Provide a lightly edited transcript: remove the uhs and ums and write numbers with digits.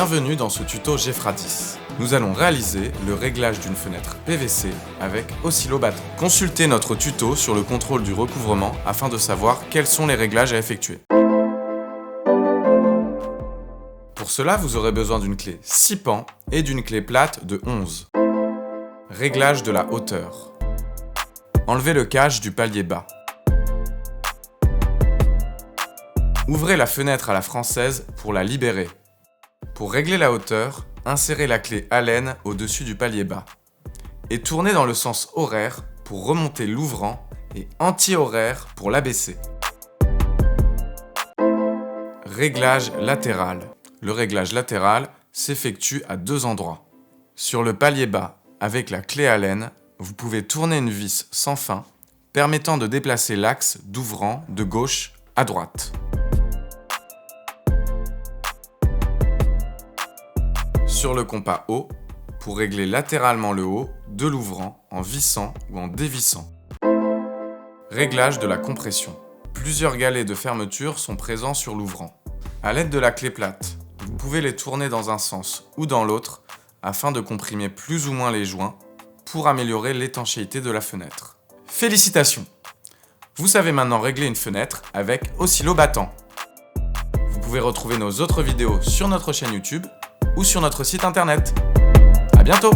Bienvenue dans ce tuto Gefradis. Nous allons réaliser le réglage d'une fenêtre PVC avec oscillobattant. Consultez notre tuto sur le contrôle du recouvrement afin de savoir quels sont les réglages à effectuer. Pour cela, vous aurez besoin d'une clé 6 pans et d'une clé plate de 11. Réglage de la hauteur. Enlevez le cache du palier bas. Ouvrez la fenêtre à la française pour la libérer. Pour régler la hauteur, insérez la clé Allen au-dessus du palier bas et tournez dans le sens horaire pour remonter l'ouvrant et anti-horaire pour l'abaisser. Réglage latéral. Le réglage latéral s'effectue à deux endroits. Sur le palier bas, avec la clé Allen, vous pouvez tourner une vis sans fin permettant de déplacer l'axe d'ouvrant de gauche à droite. Sur le compas haut, pour régler latéralement le haut de l'ouvrant en vissant ou en dévissant. Réglage de la compression. Plusieurs galets de fermeture sont présents sur l'ouvrant. À l'aide de la clé plate, vous pouvez les tourner dans un sens ou dans l'autre afin de comprimer plus ou moins les joints pour améliorer l'étanchéité de la fenêtre. Félicitations! Vous savez maintenant régler une fenêtre avec oscillobattant. Vous pouvez retrouver nos autres vidéos sur notre chaîne YouTube ou sur notre site internet. À bientôt!